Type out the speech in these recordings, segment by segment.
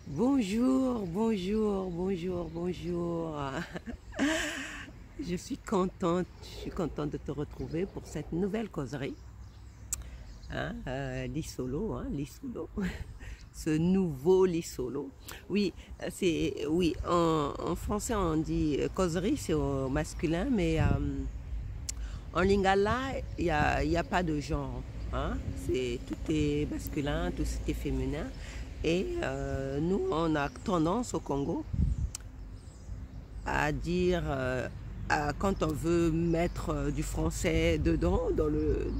Bonjour, bonjour, bonjour, bonjour. Je suis contente de te retrouver pour cette nouvelle causerie. Lit solo, lit solo. Ce nouveau lit solo. Oui, oui, en français on dit causerie, c'est au masculin, mais en lingala, il y a pas de genre. Tout est masculin, tout est féminin. Et nous, on a tendance au Congo à dire, quand on veut mettre du français dedans, dans le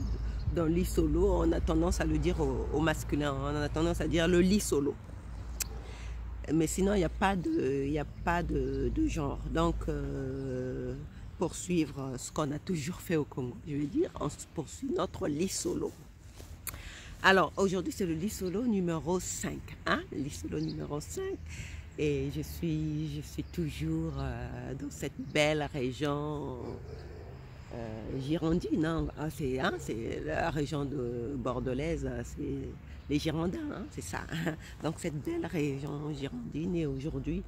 lit solo, on a tendance à le dire au masculin. On a tendance à dire le lit solo. Mais sinon, il n'y a pas de genre. Donc, poursuivre ce qu'on a toujours fait au Congo, je veux dire, on poursuit notre lit solo. Alors, aujourd'hui, c'est le lit solo numéro 5. Lit solo numéro 5. Et je suis toujours dans cette belle région girondine. C'est la région de bordelaise, c'est les Girondins, c'est ça. Donc, cette belle région girondine. Et aujourd'hui,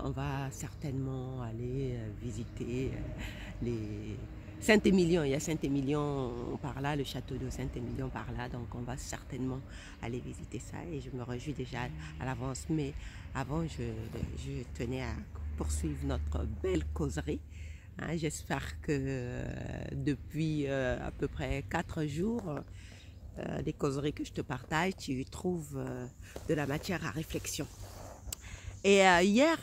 on va certainement aller visiter les Saint-Émilion. Il y a Saint-Émilion par là, le château de Saint-Émilion par là. Donc on va certainement aller visiter ça et je me réjouis déjà à l'avance. Mais avant, je tenais à poursuivre notre belle causerie. J'espère que depuis à peu près 4 jours, des causeries que je te partage, tu trouves de la matière à réflexion. Et hier,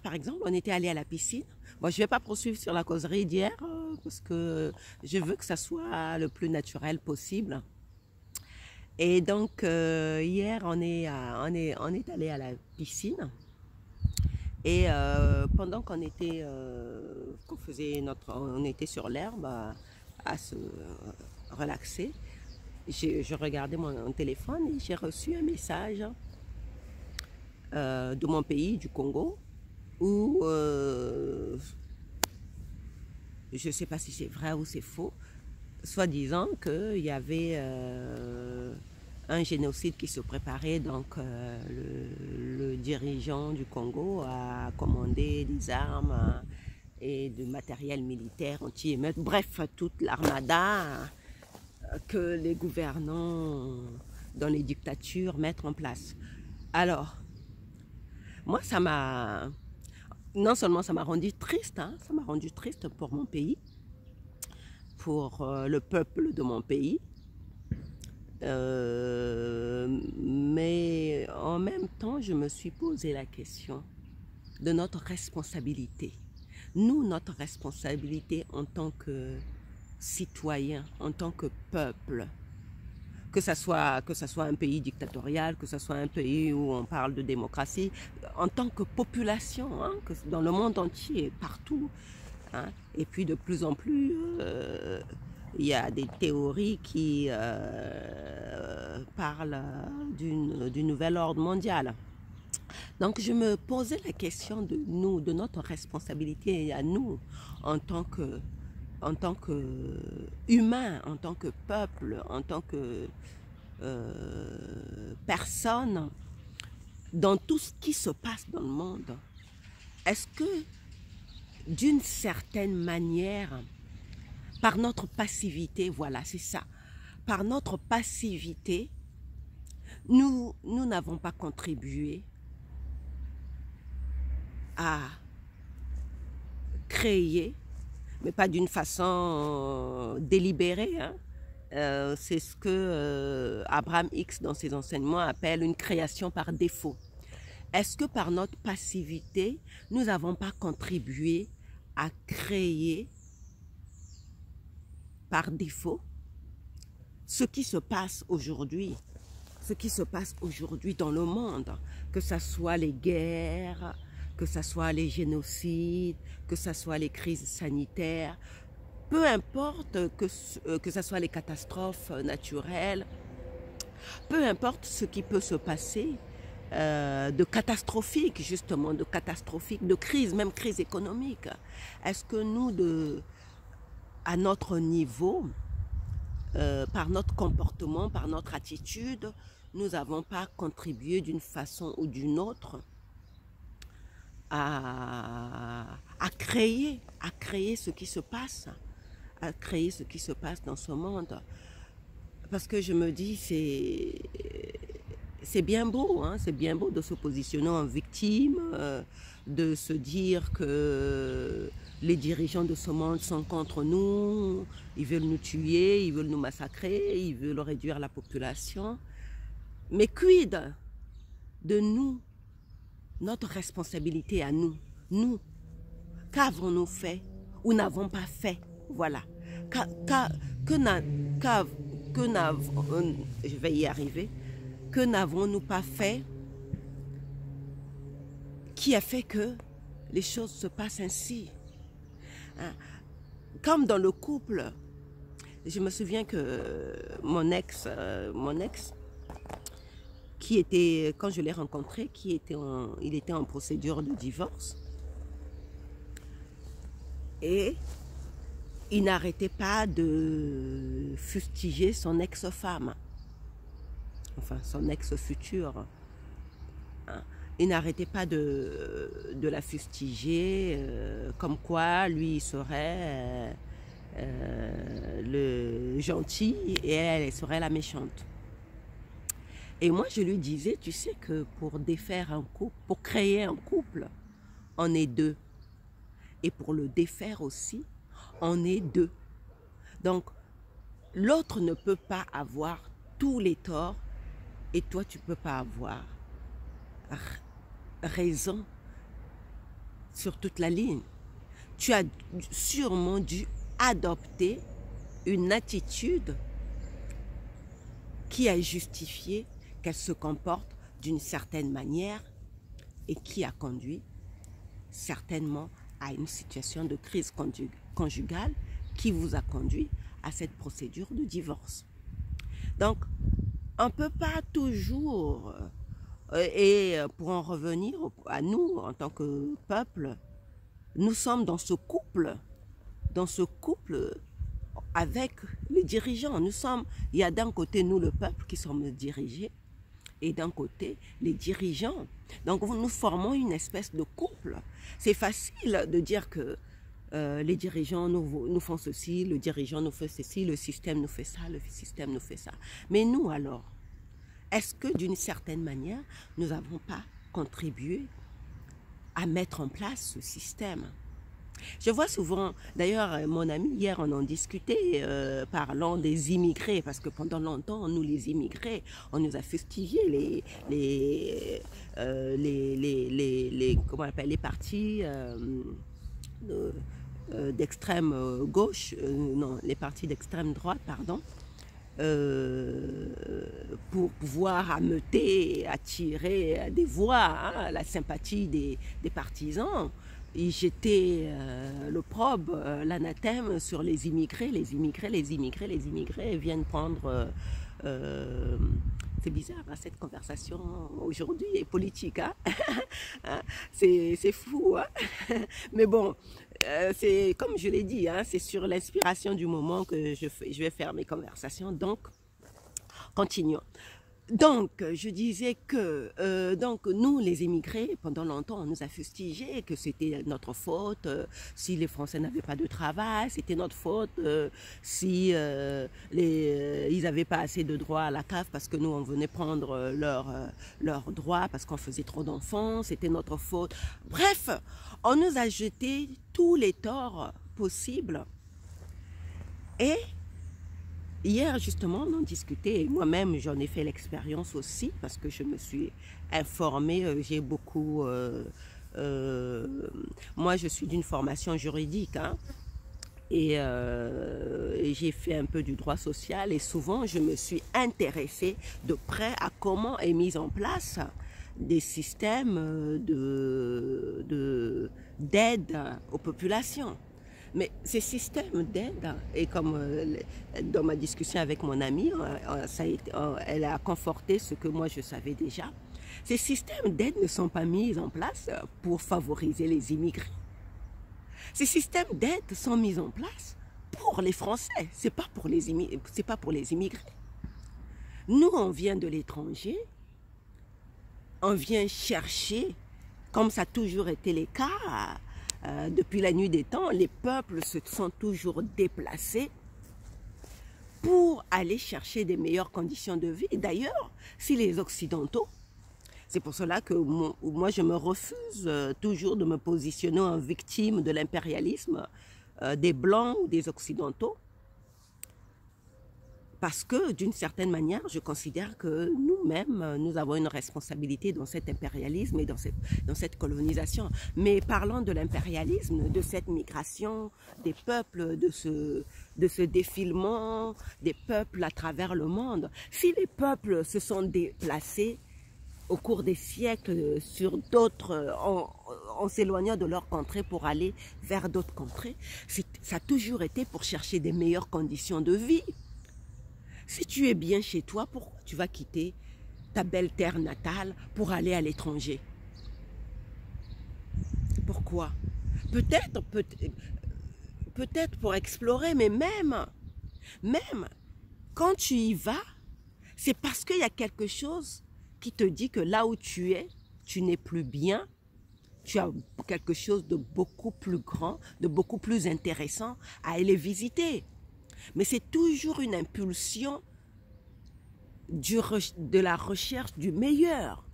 par exemple, on était allé à la piscine. Bon, je ne vais pas poursuivre sur la causerie d'hier parce que je veux que ça soit le plus naturel possible. Et donc, hier, on est allé à la piscine. Et pendant qu'on était, on était sur l'herbe à se relaxer, je regardais mon téléphone et j'ai reçu un message de mon pays, du Congo, où je ne sais pas si c'est vrai ou c'est faux, soi-disant qu'il y avait un génocide qui se préparait. Donc le dirigeant du Congo a commandé des armes et du matériel militaire anti-émeute, bref, toute l'armada que les gouvernants dans les dictatures mettent en place. Alors, moi, non seulement ça m'a rendu triste, ça m'a rendu triste pour mon pays, pour le peuple de mon pays, mais en même temps, je me suis posé la question de notre responsabilité. Nous, notre responsabilité en tant que citoyens, en tant que peuple, que ça soit un pays dictatorial, que ce soit un pays où on parle de démocratie, en tant que population, que dans le monde entier, partout. Et puis de plus en plus, il y a des théories qui parlent du nouvel ordre mondial. Donc je me posais la question de nous, de notre responsabilité à nous en tant que humain, en tant que peuple, en tant que personne, dans tout ce qui se passe dans le monde. Est-ce que, d'une certaine manière, par notre passivité, voilà, c'est ça, par notre passivité, nous n'avons pas contribué à créer, mais pas d'une façon délibérée, c'est ce que Abraham Hicks dans ses enseignements appelle une création par défaut. Est-ce que par notre passivité, nous n'avons pas contribué à créer par défaut ce qui se passe aujourd'hui, dans le monde, que ce soit les guerres, que ce soit les génocides, que ce soit les crises sanitaires, peu importe que ce soit les catastrophes naturelles, peu importe ce qui peut se passer, de catastrophique, justement, de catastrophique, de crise, même crise économique. Est-ce que nous, à notre niveau, par notre comportement, par notre attitude, nous n'avons pas contribué d'une façon ou d'une autre à créer ce qui se passe, à créer ce qui se passe dans ce monde. Parce que je me dis, c'est bien beau, hein, c'est bien beau de se positionner en victime, de se dire que les dirigeants de ce monde sont contre nous, ils veulent nous tuer, ils veulent nous massacrer, ils veulent réduire la population. Mais quid de nous, notre responsabilité à nous, qu'avons-nous fait ou n'avons pas fait, voilà. Je vais y arriver. Que n'avons-nous pas fait qui a fait que les choses se passent ainsi? Hein? Comme dans le couple, je me souviens que mon ex, qui était, quand je l'ai rencontré, il était en procédure de divorce. Et il n'arrêtait pas de fustiger son ex-femme. Enfin, son ex-future. Hein. Il n'arrêtait pas de la fustiger, comme quoi lui il serait le gentil et elle serait la méchante. Et moi je lui disais, tu sais que pour défaire un couple, pour créer un couple, on est deux. Et pour le défaire aussi, on est deux. Donc, l'autre ne peut pas avoir tous les torts et toi, tu ne peux pas avoir raison sur toute la ligne. Tu as sûrement dû adopter une attitude qui a justifié qu'elle se comporte d'une certaine manière et qui a conduit certainement à une situation de crise conjugale qui vous a conduit à cette procédure de divorce. Donc, on ne peut pas toujours, et pour en revenir à nous en tant que peuple, nous sommes dans ce couple avec les dirigeants. Il y a d'un côté nous le peuple qui sommes dirigés et d'un côté les dirigeants. Donc nous formons une espèce de couple. C'est facile de dire que les dirigeants nous font ceci, le dirigeant nous fait ceci, le système nous fait ça, le système nous fait ça. Mais nous alors, est-ce que d'une certaine manière, nous n'avons pas contribué à mettre en place ce système? Je vois souvent, d'ailleurs mon ami hier on en discutait parlant des immigrés, parce que pendant longtemps nous les immigrés, on nous a fustigé comment on appelle, les partis d'extrême gauche, non, les partis d'extrême droite, pardon, pour pouvoir ameuter, attirer des voix, hein, la sympathie des partisans. Ils jetaient l'opprobre, l'anathème sur les immigrés, les immigrés viennent prendre... c'est bizarre, hein, cette conversation aujourd'hui est politique, hein. C'est fou, hein. Mais bon, c'est comme je l'ai dit, hein, c'est sur l'inspiration du moment que je vais faire mes conversations, donc continuons. Donc, je disais que donc nous, les immigrés, pendant longtemps, on nous a fustigé que c'était notre faute si les Français n'avaient pas de travail, c'était notre faute si ils n'avaient pas assez de droits à la CAF parce que nous, on venait prendre leurs droits parce qu'on faisait trop d'enfants, c'était notre faute. Bref, on nous a jeté tous les torts possibles et hier, justement, on en discutait, et moi-même, j'en ai fait l'expérience aussi, parce que je me suis informée, j'ai beaucoup... moi, je suis d'une formation juridique, hein, et j'ai fait un peu du droit social, et souvent, je me suis intéressée de près à comment est mis en place des systèmes d'aide aux populations. Mais ces systèmes d'aide, et comme dans ma discussion avec mon amie, elle a conforté ce que moi je savais déjà, Ces systèmes d'aide ne sont pas mis en place pour favoriser les immigrés. Ces systèmes d'aide sont mis en place pour les Français, c'est pas pour les immigrés. Nous, on vient de l'étranger, on vient chercher, comme ça a toujours été le cas, depuis la nuit des temps, les peuples se sont toujours déplacés pour aller chercher des meilleures conditions de vie. D'ailleurs, si les Occidentaux, c'est pour cela que moi je me refuse toujours de me positionner en victime de l'impérialisme des Blancs ou des Occidentaux, parce que d'une certaine manière, je considère que nous-mêmes, nous avons une responsabilité dans cet impérialisme et dans cette colonisation. Mais parlons de l'impérialisme, de cette migration des peuples, de ce défilement des peuples à travers le monde. Si les peuples se sont déplacés au cours des siècles sur d'autres, en s'éloignant de leur contrée pour aller vers d'autres contrées, ça a toujours été pour chercher des meilleures conditions de vie. Si tu es bien chez toi, pourquoi tu vas quitter ta belle terre natale pour aller à l'étranger? Pourquoi? Peut-être pour explorer, mais même quand tu y vas, c'est parce qu'il y a quelque chose qui te dit que là où tu es, tu n'es plus bien. Tu as quelque chose de beaucoup plus grand, de beaucoup plus intéressant à aller visiter. Mais c'est toujours une impulsion de la recherche du meilleur,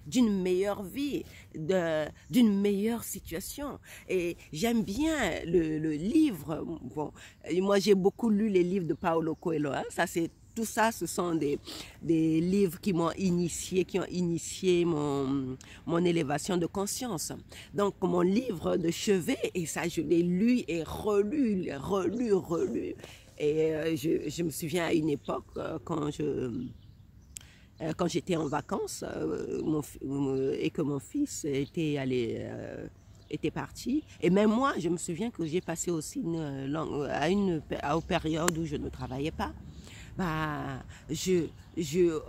d'une meilleure vie, d'une meilleure situation. Et j'aime bien le livre. Bon, moi, j'ai beaucoup lu les livres de Paulo Coelho. Hein. Tout ça, ce sont des livres qui m'ont initié, qui ont initié mon élévation de conscience. Donc, mon livre de chevet, et ça, je l'ai lu et relu. Et je me souviens à une époque, quand j'étais en vacances et que mon fils était parti. Et même moi, je me souviens que j'ai passé aussi à une période où je ne travaillais pas. Je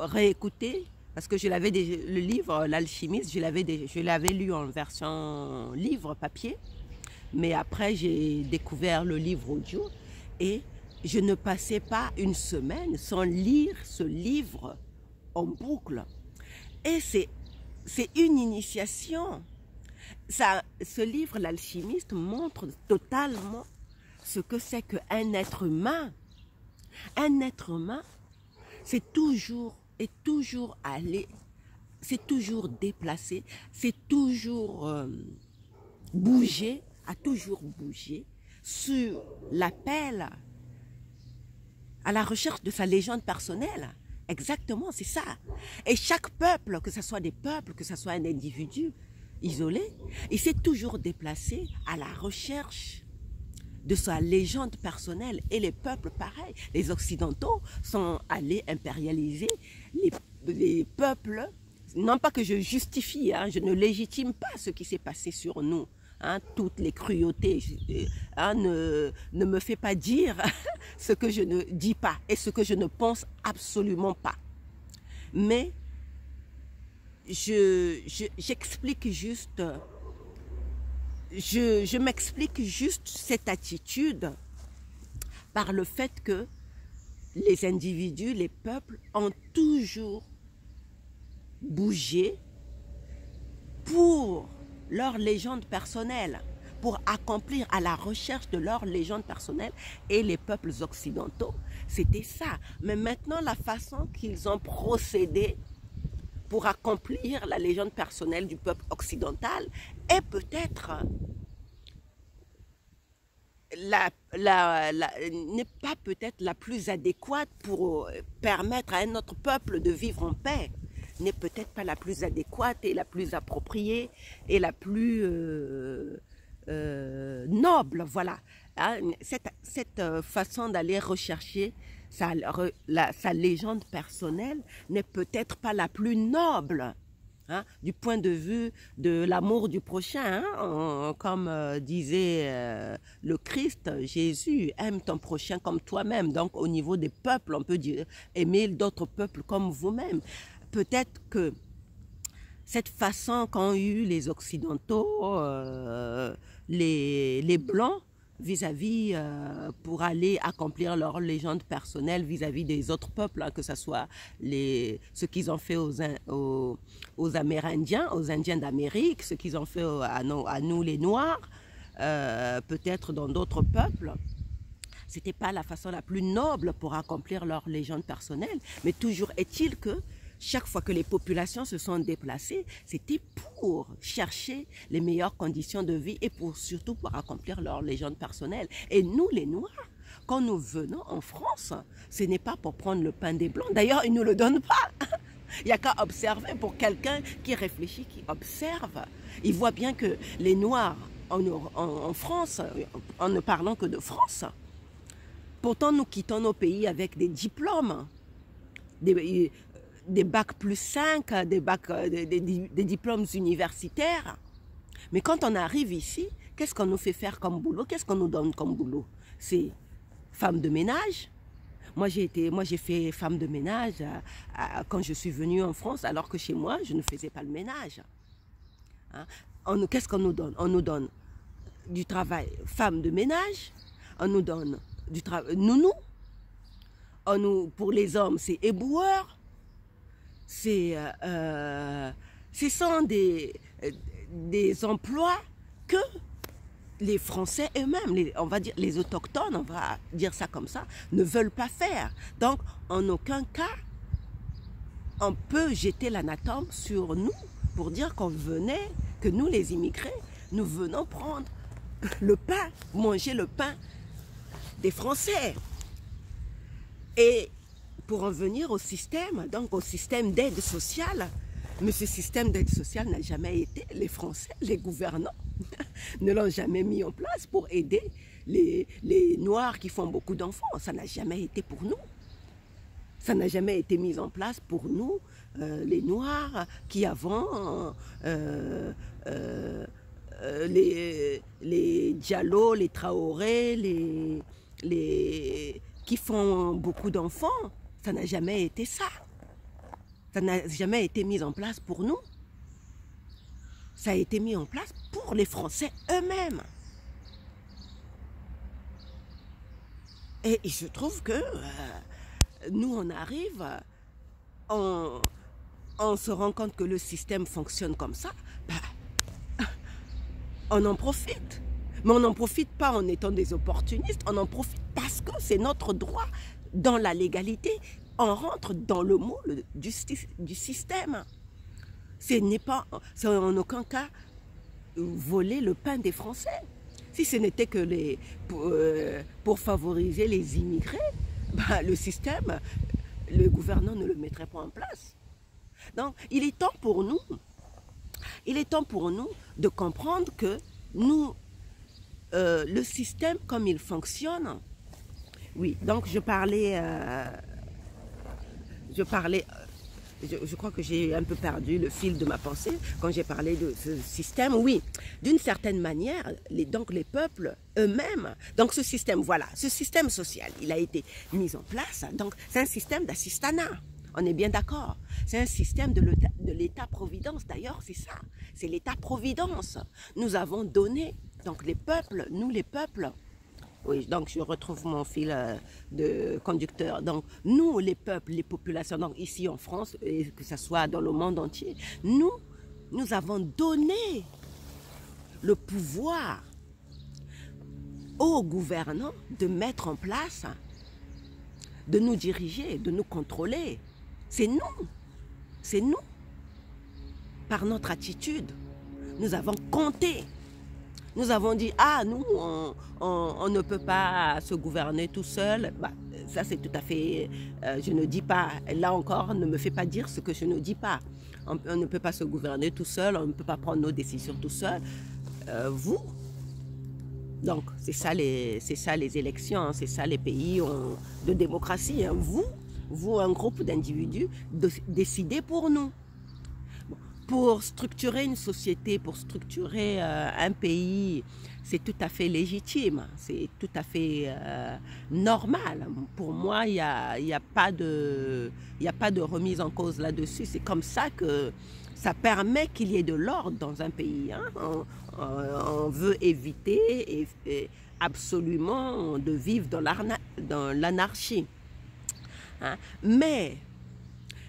réécoutais, parce que le livre L'Alchimiste, je l'avais lu en version livre papier, mais après j'ai découvert le livre audio et je ne passais pas une semaine sans lire ce livre en boucle. Et c'est une initiation. Ce livre, L'Alchimiste, montre totalement ce que c'est qu'un être humain. Un être humain, c'est toujours aller, c'est toujours déplacer, c'est toujours bouger, a toujours bougé sur l'appel à la recherche de sa légende personnelle. Exactement, c'est ça. Et chaque peuple, que ce soit des peuples, que ce soit un individu isolé, il s'est toujours déplacé à la recherche de sa légende personnelle. Et les peuples, pareil. Les Occidentaux sont allés impérialiser les peuples. Non pas que je justifie, hein, je ne légitime pas ce qui s'est passé sur nous. Hein, toutes les cruautés, hein, ne me fait pas dire ce que je ne dis pas et ce que je ne pense absolument pas. Mais j'explique juste, je m'explique juste cette attitude par le fait que les individus, les peuples ont toujours bougé pour leur légende personnelle, pour accomplir à la recherche de leur légende personnelle. Et les peuples occidentaux, c'était ça. Mais maintenant, la façon qu'ils ont procédé pour accomplir la légende personnelle du peuple occidental est peut-être n'est pas peut-être la plus adéquate pour permettre à un autre peuple de vivre en paix, n'est peut-être pas la plus adéquate et la plus appropriée et la plus noble, voilà. Hein, cette façon d'aller rechercher sa légende personnelle n'est peut-être pas la plus noble, hein, du point de vue de l'amour du prochain, hein, comme disait le Christ, Jésus, aime ton prochain comme toi-même. Donc au niveau des peuples, on peut dire aimer d'autres peuples comme vous-même. Peut-être que cette façon qu'ont eu les Occidentaux, les Blancs, vis-à-vis pour aller accomplir leur légende personnelle vis-à-vis des autres peuples, hein, que ce soit ce qu'ils ont fait aux Amérindiens, aux Indiens d'Amérique, ce qu'ils ont fait à nous les Noirs, peut-être dans d'autres peuples. C'était pas la façon la plus noble pour accomplir leur légende personnelle, mais toujours est-il que chaque fois que les populations se sont déplacées, c'était pour chercher les meilleures conditions de vie et surtout pour accomplir leur légende personnelle. Et nous, les Noirs, quand nous venons en France, ce n'est pas pour prendre le pain des Blancs. D'ailleurs, ils ne nous le donnent pas. Il n'y a qu'à observer pour quelqu'un qui réfléchit, qui observe. Il voit bien que les Noirs en France, en ne parlant que de France, pourtant nous quittons nos pays avec des diplômes, des bacs plus 5, des diplômes universitaires. Mais quand on arrive ici, qu'est-ce qu'on nous fait faire comme boulot? Qu'est-ce qu'on nous donne comme boulot? C'est femme de ménage. Moi, j'ai fait femme de ménage quand je suis venue en France, alors que chez moi, je ne faisais pas le ménage. Hein? Qu'est-ce qu'on nous donne? On nous donne du travail femme de ménage, on nous donne du travail nounou, pour les hommes, c'est éboueur. Ce sont des emplois que les Français eux-mêmes, on va dire les autochtones, on va dire ça comme ça, ne veulent pas faire. Donc, en aucun cas, on peut jeter l'anathème sur nous pour dire qu'on venait, que nous les immigrés, nous venons prendre le pain, manger le pain des Français. Et pour en venir au système, donc au système d'aide sociale, mais ce système d'aide sociale n'a jamais été, les Français, les gouvernants, ne l'ont jamais mis en place pour aider les Noirs qui font beaucoup d'enfants. Ça n'a jamais été pour nous. Ça n'a jamais été mis en place pour nous, les Noirs, qui avons les Diallo, les Traoré, qui font beaucoup d'enfants. Ça n'a jamais été ça. Ça n'a jamais été mis en place pour nous. Ça a été mis en place pour les Français eux-mêmes. Et il se trouve que nous, on arrive, on se rend compte que le système fonctionne comme ça, bah, on en profite. Mais on n'en profite pas en étant des opportunistes, on en profite parce que c'est notre droit dans la légalité. On rentre dans le moule du système. Ce n'est pas, c'est en aucun cas voler le pain des Français. Si ce n'était que pour favoriser les immigrés, bah, le système, le gouvernement ne le mettrait pas en place. Donc, il est temps pour nous de comprendre que nous, le système comme il fonctionne, oui, donc je crois que j'ai un peu perdu le fil de ma pensée quand j'ai parlé de ce système. Oui, d'une certaine manière, donc les peuples eux-mêmes, donc ce système, voilà, ce système social, il a été mis en place, donc c'est un système d'assistanat. On est bien d'accord. C'est un système de l'État-providence. D'ailleurs, c'est ça. C'est l'État-providence. Nous avons donné, donc les peuples, nous les peuples, oui, donc je retrouve mon fil de conducteur. Donc, nous, les peuples, les populations, donc ici en France, et que ce soit dans le monde entier, nous avons donné le pouvoir aux gouvernants de mettre en place, de nous diriger, de nous contrôler. C'est nous, par notre attitude. Nous avons compté. Nous avons dit, ah, nous, on ne peut pas se gouverner tout seul. Bah, ça, c'est tout à fait... je ne dis pas, là encore, ne me fais pas dire ce que je ne dis pas. On ne peut pas se gouverner tout seul, on ne peut pas prendre nos décisions tout seul. Vous, donc, c'est ça les élections, hein, c'est ça les pays de démocratie. Hein. Vous, un groupe d'individus, décidez pour nous. Bon, Pour structurer une société, pour structurer un pays, c'est tout à fait légitime, c'est tout à fait normal. Pour moi, il y a pas de, il y a pas de remise en cause là-dessus. C'est comme ça que ça permet qu'il y ait de l'ordre dans un pays, hein. On veut éviter et absolument de vivre dans l'anarchie, hein. Mais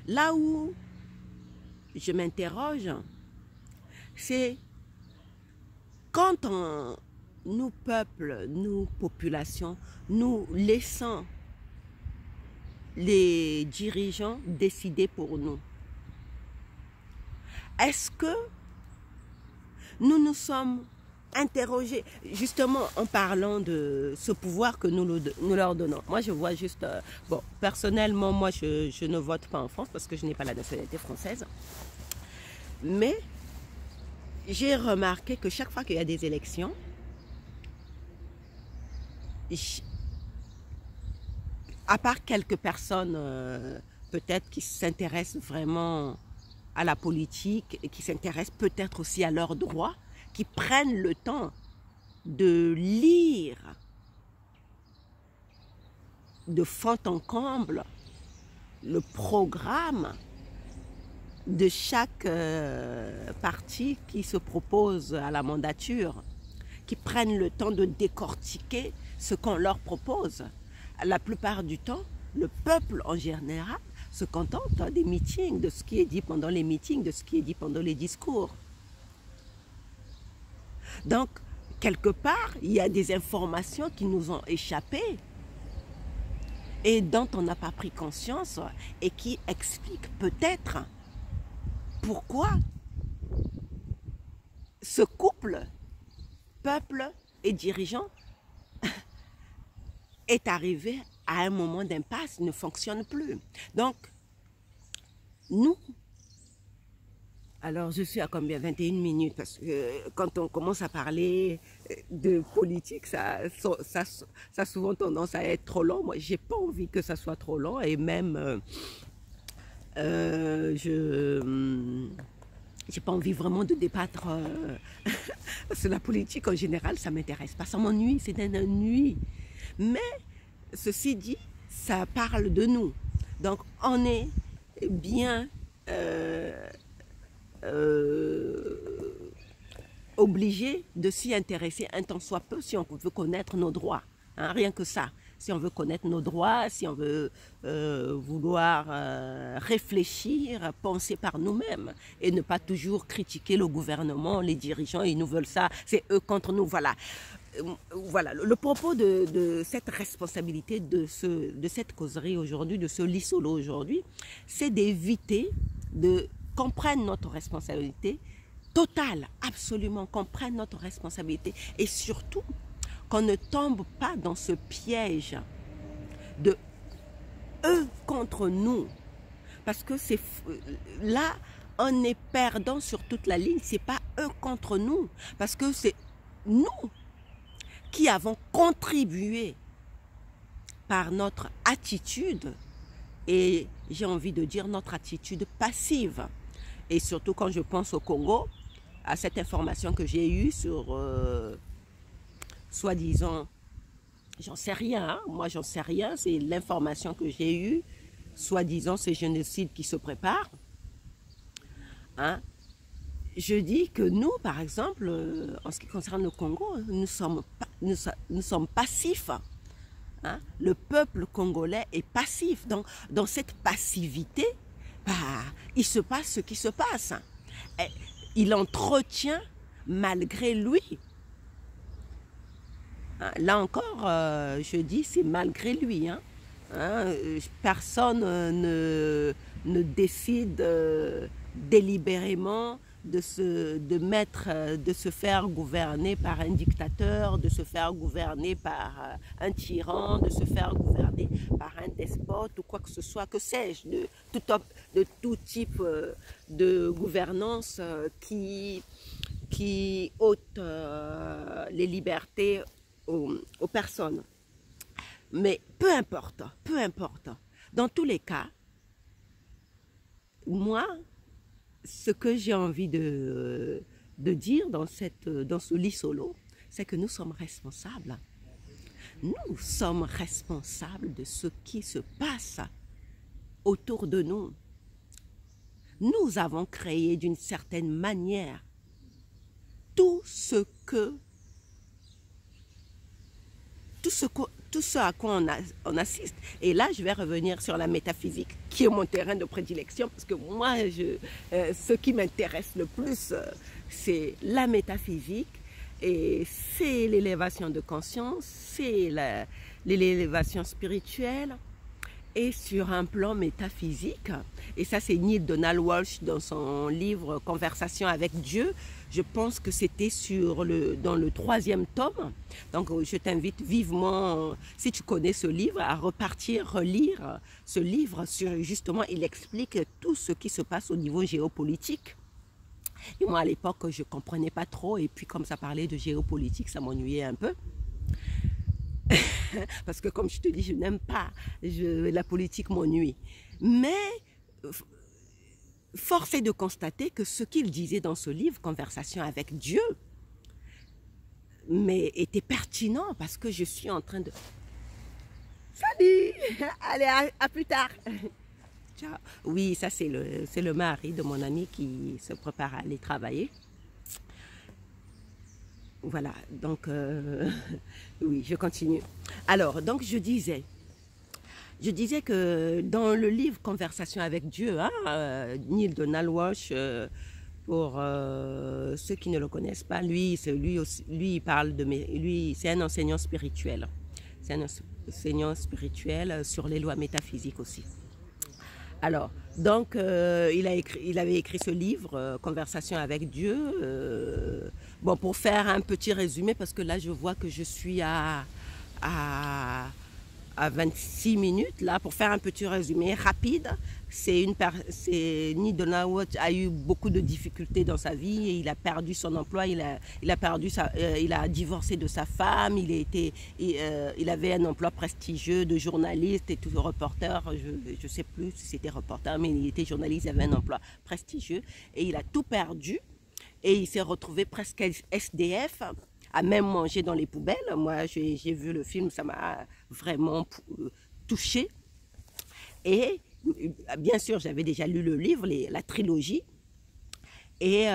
là où je m'interroge, c'est quand nous, peuples, nous, populations, nous laissons les dirigeants décider pour nous. Est-ce que nous nous sommes interrogés, justement en parlant de ce pouvoir que nous leur donnons? Moi, je vois juste... bon, personnellement, moi, je ne vote pas en France parce que je n'ai pas la nationalité française. Mais j'ai remarqué que chaque fois qu'il y a des élections, à part quelques personnes peut-être qui s'intéressent vraiment à la politique et qui s'intéressent peut-être aussi à leurs droits, qui prennent le temps de lire de fond en comble le programme de chaque parti qui se propose à la mandature, qui prennent le temps de décortiquer ce qu'on leur propose. La plupart du temps, le peuple en général se contente des meetings, de ce qui est dit pendant les meetings, de ce qui est dit pendant les discours. Donc, quelque part, il y a des informations qui nous ont échappé et dont on n'a pas pris conscience et qui expliquent peut-être pourquoi ce couple, peuple et dirigeant, est arrivé à un moment d'impasse, ne fonctionne plus. Donc, nous, alors je suis à combien? 21 minutes, parce que quand on commence à parler de politique, ça a souvent tendance à être trop long. Moi, j'ai pas envie que ça soit trop long, et même j'ai pas envie vraiment de débattre parce que la politique en général, ça m'intéresse pas, ça m'ennuie, c'est un ennui. Mais ceci dit, ça parle de nous. Donc on est bien obligé de s'y intéresser un tant soit peu si on veut connaître nos droits, hein, rien que ça. Si on veut connaître nos droits, si on veut vouloir réfléchir, penser par nous-mêmes et ne pas toujours critiquer le gouvernement, les dirigeants, ils nous veulent ça, c'est eux contre nous, voilà. Voilà, le propos de cette responsabilité, de cette causerie aujourd'hui, de ce lit solo aujourd'hui, c'est d'éviter qu'on prenne notre responsabilité totale, absolument, qu'on prenne notre responsabilité et surtout qu'on ne tombe pas dans ce piège de eux contre nous. Parce que c'est là, on est perdant sur toute la ligne, c'est pas eux contre nous. Parce que c'est nous qui avons contribué par notre attitude, et j'ai envie de dire notre attitude passive. Et surtout quand je pense au Congo, à cette information que j'ai eue sur, soi-disant, j'en sais rien, hein, moi j'en sais rien, c'est l'information que j'ai eue, soi-disant ces génocides qui se préparent. Hein. Je dis que nous, par exemple, en ce qui concerne le Congo, nous sommes passifs. Hein. Le peuple congolais est passif. Donc, dans cette passivité, bah, il se passe ce qui se passe. Et il entretient malgré lui. Hein. Là encore, je dis, c'est malgré lui. Hein. Hein. Personne ne décide délibérément de se faire gouverner par un dictateur, de se faire gouverner par un tyran, de se faire gouverner par un despote ou quoi que ce soit, que sais-je, de tout type de gouvernance qui ôte les libertés aux personnes. Mais peu importe, dans tous les cas, moi, ce que j'ai envie de dire dans ce lit solo, c'est que nous sommes responsables. Nous sommes responsables de ce qui se passe autour de nous. Nous avons créé d'une certaine manière tout ce à quoi on assiste. Et là, je vais revenir sur la métaphysique, qui est mon terrain de prédilection, parce que moi, ce qui m'intéresse le plus, c'est la métaphysique, et c'est l'élévation de conscience, c'est l'élévation spirituelle, et sur un plan métaphysique. Et ça, c'est Neale Donald Walsch dans son livre « Conversation avec Dieu ». Je pense que c'était dans le 3e tome. Donc, je t'invite vivement, si tu connais ce livre, à relire ce livre. Justement, il explique tout ce qui se passe au niveau géopolitique. Et moi, à l'époque, je ne comprenais pas trop. Et puis, comme ça parlait de géopolitique, ça m'ennuyait un peu. Parce que, comme je te dis, je n'aime pas. La politique m'ennuie. Mais force est de constater que ce qu'il disait dans ce livre, Conversation avec Dieu, mais était pertinent, parce que je suis en train de... Salut! Allez, à plus tard! Ciao! Oui, ça c'est le mari de mon ami qui se prépare à aller travailler. Voilà, donc oui, je continue. Alors, donc je disais que dans le livre Conversation avec Dieu, Neale Donald Walsch, pour ceux qui ne le connaissent pas, lui il parle lui, c'est un enseignant spirituel. C'est un enseignant spirituel sur les lois métaphysiques aussi. Alors, donc, il avait écrit ce livre, Conversation avec Dieu. Bon, pour faire un petit résumé, parce que là, je vois que je suis à 26 minutes. Là, pour faire un petit résumé rapide, Neale Donald Walsch a eu beaucoup de difficultés dans sa vie. Et il a perdu son emploi, il a divorcé de sa femme, il avait un emploi prestigieux de journaliste et tout, reporter, je ne sais plus si c'était reporter, mais il était journaliste, il avait un emploi prestigieux et il a tout perdu et il s'est retrouvé presque SDF, à même manger dans les poubelles. Moi, j'ai vu le film, ça m'a vraiment touchée. Et bien sûr, j'avais déjà lu le livre, la trilogie. Et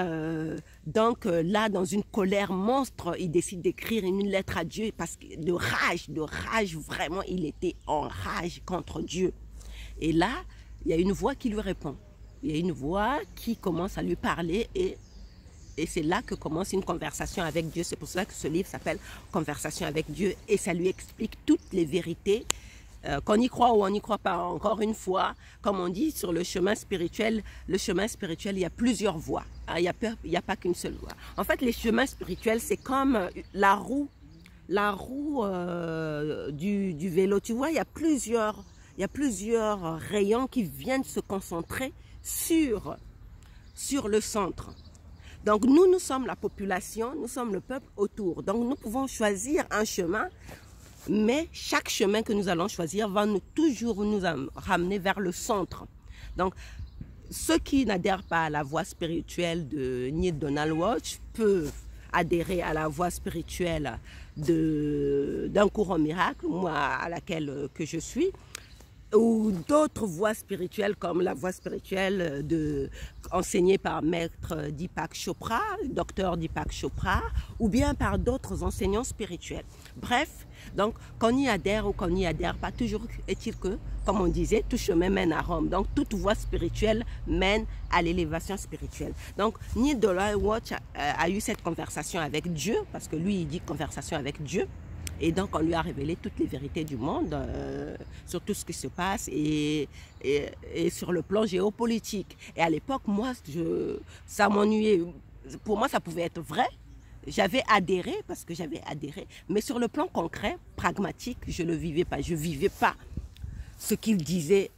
donc là, dans une colère monstre, il décide d'écrire une lettre à Dieu parce que de rage, vraiment, il était en rage contre Dieu. Et là, il y a une voix qui lui répond. Il y a une voix qui commence à lui parler et c'est là que commence une conversation avec Dieu. C'est pour ça que ce livre s'appelle Conversation avec Dieu et ça lui explique toutes les vérités. Qu'on y croit ou on n'y croit pas, encore une fois, comme on dit sur le chemin spirituel, il y a plusieurs voies. Hein, il n'y a pas qu'une seule voie. En fait, les chemins spirituels, c'est comme la roue du vélo. Tu vois, il y a plusieurs rayons qui viennent se concentrer sur le centre. Donc nous sommes la population, nous sommes le peuple autour. Donc nous pouvons choisir un chemin, mais chaque chemin que nous allons choisir va toujours nous ramener vers le centre. Donc ceux qui n'adhèrent pas à la voie spirituelle de Neale Donald Walsch peuvent adhérer à la voie spirituelle d'un courant miracle, moi à laquelle que je suis, ou d'autres voies spirituelles comme la voie spirituelle enseignée par maître Deepak Chopra, docteur Deepak Chopra, ou bien par d'autres enseignants spirituels. Bref, donc qu'on y adhère ou qu'on n'y adhère pas, toujours est-il que, comme on disait, tout chemin mène à Rome. Donc toute voie spirituelle mène à l'élévation spirituelle. Donc Neale Donald Walsch a eu cette conversation avec Dieu, parce que lui il dit conversation avec Dieu. Et donc, on lui a révélé toutes les vérités du monde sur tout ce qui se passe et sur le plan géopolitique. Et à l'époque, moi, ça m'ennuyait. Pour moi, ça pouvait être vrai. J'avais adhéré, parce que j'avais adhéré. Mais sur le plan concret, pragmatique, je ne le vivais pas. Je ne vivais pas ce qu'il disait.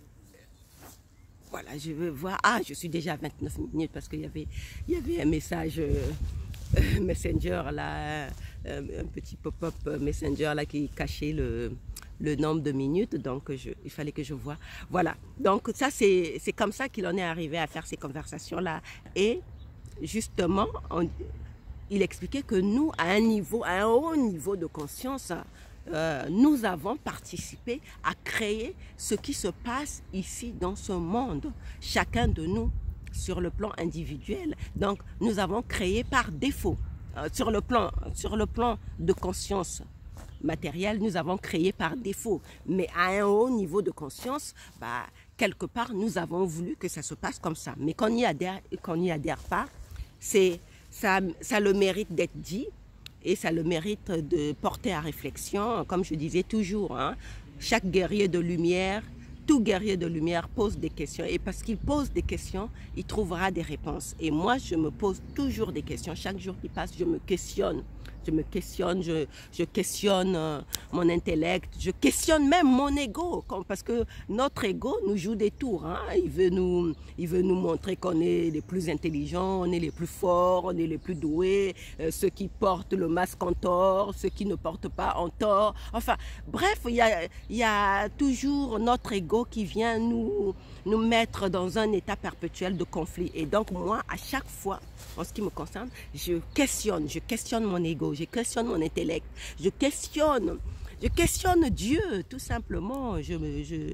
Voilà, je veux voir. Ah, je suis déjà à 29 minutes parce qu'il y avait un message Messenger là. Un petit pop-up Messenger là qui cachait le nombre de minutes, donc il fallait que je voie. Voilà, donc ça c'est comme ça qu'il en est arrivé à faire ces conversations-là. Et justement, il expliquait que nous, à un haut niveau de conscience, nous avons participé à créer ce qui se passe ici dans ce monde, chacun de nous sur le plan individuel. Donc nous avons créé par défaut, sur le plan de conscience matérielle, nous avons créé par défaut, mais à un haut niveau de conscience, quelque part nous avons voulu que ça se passe comme ça, mais qu'on n'y adhère pas, ça a le mérite d'être dit. Et ça a le mérite de porter à réflexion, comme je disais toujours, hein, chaque guerrier de lumière, tout guerrier de lumière pose des questions. Et parce qu'il pose des questions, il trouvera des réponses. Et moi, je me pose toujours des questions. Chaque jour qui passe, je me questionne. Je questionne mon intellect, je questionne même mon ego, parce que notre ego nous joue des tours. Hein. Il veut nous montrer qu'on est les plus intelligents, on est les plus forts, on est les plus doués, ceux qui portent le masque en tort, ceux qui ne portent pas en tort. Enfin, bref, il y a toujours notre ego qui vient nous mettre dans un état perpétuel de conflit. Et donc moi, à chaque fois, en ce qui me concerne, je questionne mon ego, je questionne mon intellect, je questionne Dieu, tout simplement. Je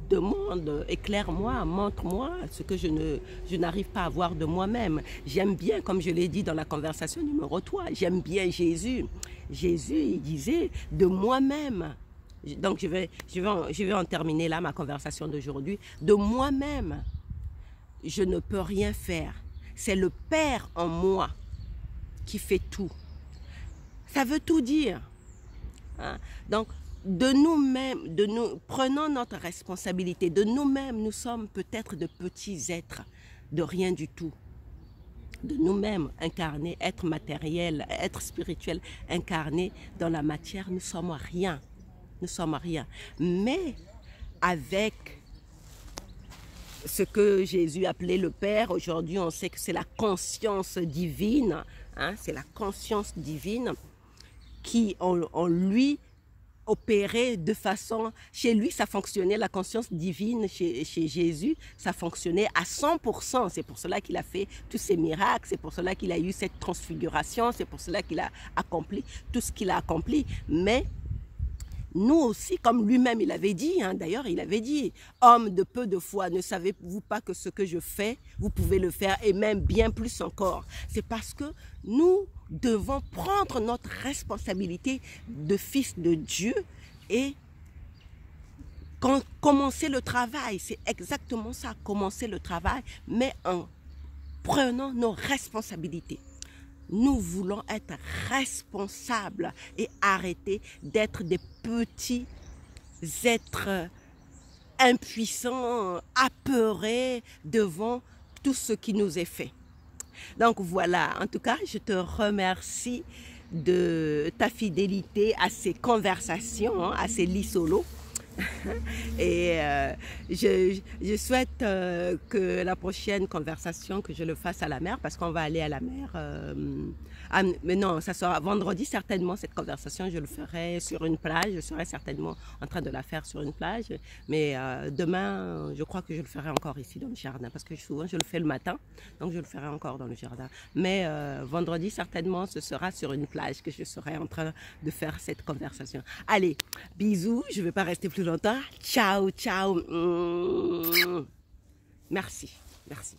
demande, éclaire-moi, montre-moi ce que je n'arrive pas à voir de moi-même. J'aime bien, comme je l'ai dit dans la conversation numéro 3, j'aime bien Jésus. Jésus, il disait, de moi-même. Donc je vais en terminer là, ma conversation d'aujourd'hui. De moi-même, je ne peux rien faire. C'est le Père en moi qui fait tout. Ça veut tout dire. Hein? Donc, de nous-mêmes, prenons notre responsabilité. De nous-mêmes, nous sommes peut-être de petits êtres, de rien du tout. De nous-mêmes, incarnés, être matériel, être spirituel, incarnés dans la matière, nous sommes rien. Nous sommes rien. Mais avec ce que Jésus appelait le Père, aujourd'hui on sait que c'est la conscience divine, hein, c'est la conscience divine qui en lui opérait de façon, chez lui ça fonctionnait, la conscience divine chez Jésus, ça fonctionnait à 100%, c'est pour cela qu'il a fait tous ces miracles, c'est pour cela qu'il a eu cette transfiguration, c'est pour cela qu'il a accompli tout ce qu'il a accompli, mais nous aussi, comme lui-même il avait dit, hein, d'ailleurs il avait dit, homme de peu de foi, ne savez-vous pas que ce que je fais, vous pouvez le faire et même bien plus encore. C'est parce que nous devons prendre notre responsabilité de fils de Dieu et commencer le travail. C'est exactement ça, commencer le travail, mais en prenant nos responsabilités. Nous voulons être responsables et arrêter d'être des petits êtres impuissants, apeurés devant tout ce qui nous est fait. Donc voilà, en tout cas, je te remercie de ta fidélité à ces conversations, à ces lits solos. Et je souhaite que la prochaine conversation, que je le fasse à la mer, parce qu'on va aller à la mer. Mais non, ça sera vendredi certainement, cette conversation, je le ferai sur une plage. Je serai certainement en train de la faire sur une plage. Mais demain, je crois que je le ferai encore ici dans le jardin, parce que souvent je le fais le matin, donc je le ferai encore dans le jardin. Mais vendredi certainement, ce sera sur une plage que je serai en train de faire cette conversation. Allez, bisous, je ne vais pas rester plus longtemps. Ciao, ciao. Merci, merci.